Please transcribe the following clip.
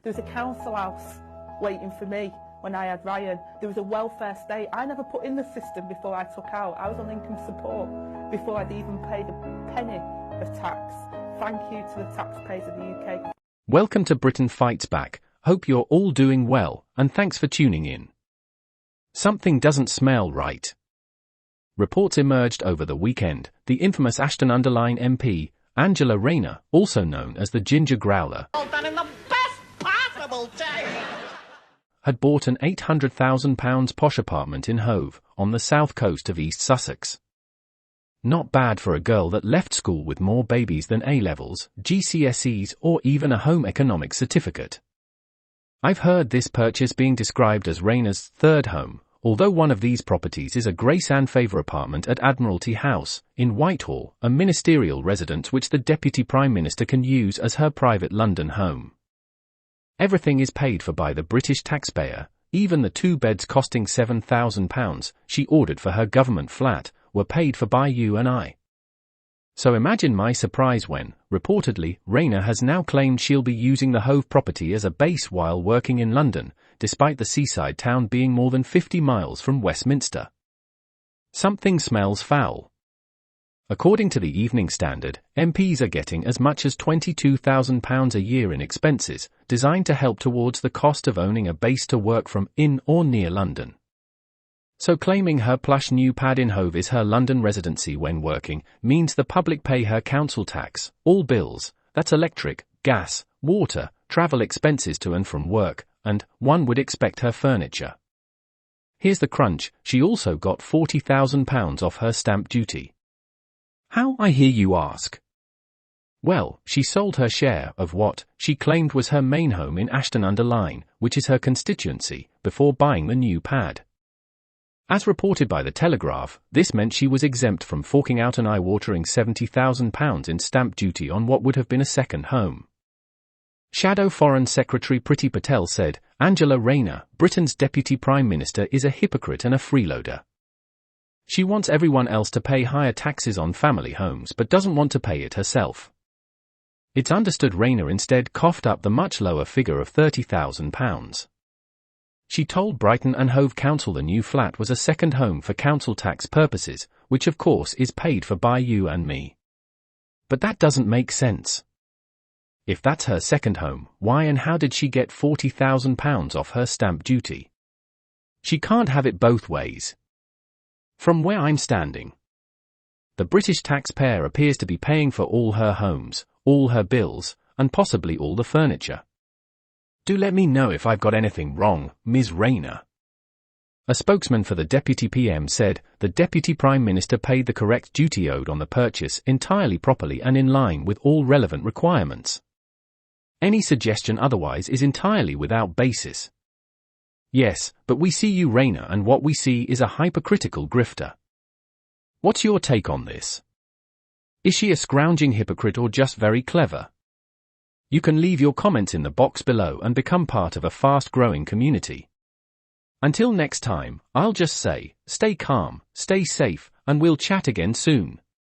There was a council house waiting for me when I had Ryan. There was a welfare state. I never put in the system before I took out. I was on income support before I'd even paid a penny of tax. Thank you to the taxpayers of the UK. Welcome to Britain Fights Back. Hope you're all doing well, and thanks for tuning in. Something doesn't smell right. Reports emerged over the weekend. The infamous Ashton-under-Lyne MP, Angela Rayner, also known as the Ginger Growler, had bought an £800,000 posh apartment in Hove, on the south coast of East Sussex. Not bad for a girl that left school with more babies than A-levels, GCSEs, or even a home economics certificate. I've heard this purchase being described as Rayner's third home, although one of these properties is a Grace Anne Favour apartment at Admiralty House, in Whitehall, a ministerial residence which the Deputy Prime Minister can use as her private London home. Everything is paid for by the British taxpayer. Even the 2 beds costing £7,000 she ordered for her government flat were paid for by you and I. So imagine my surprise when, reportedly, Rayner has now claimed she'll be using the Hove property as a base while working in London, despite the seaside town being more than 50 miles from Westminster. Something smells foul. According to the Evening Standard, MPs are getting as much as £22,000 a year in expenses, designed to help towards the cost of owning a base to work from in or near London. So claiming her plush new pad in Hove is her London residency when working, means the public pay her council tax, all bills, that's electric, gas, water, travel expenses to and from work, and, one would expect, her furniture. Here's the crunch, she also got £40,000 off her stamp duty. How, I hear you ask? Well, she sold her share of what she claimed was her main home in Ashton-under-Lyne, which is her constituency, before buying the new pad. As reported by The Telegraph, this meant she was exempt from forking out an eye-watering £70,000 in stamp duty on what would have been a second home. Shadow Foreign Secretary Priti Patel said, Angela Rayner, Britain's Deputy Prime Minister, is a hypocrite and a freeloader. She wants everyone else to pay higher taxes on family homes but doesn't want to pay it herself. It's understood Rayner instead coughed up the much lower figure of £30,000. She told Brighton and Hove Council the new flat was a second home for council tax purposes, which of course is paid for by you and me. But that doesn't make sense. If that's her second home, why and how did she get £40,000 off her stamp duty? She can't have it both ways. From where I'm standing, the British taxpayer appears to be paying for all her homes, all her bills, and possibly all the furniture. Do let me know if I've got anything wrong, Ms. Rayner. A spokesman for the Deputy PM said, the Deputy Prime Minister paid the correct duty owed on the purchase entirely properly and in line with all relevant requirements. Any suggestion otherwise is entirely without basis. Yes, but we see you, Rayner, and what we see is a hypercritical grifter. What's your take on this? Is she a scrounging hypocrite or just very clever? You can leave your comments in the box below and become part of a fast-growing community. Until next time, I'll just say, stay calm, stay safe, and we'll chat again soon.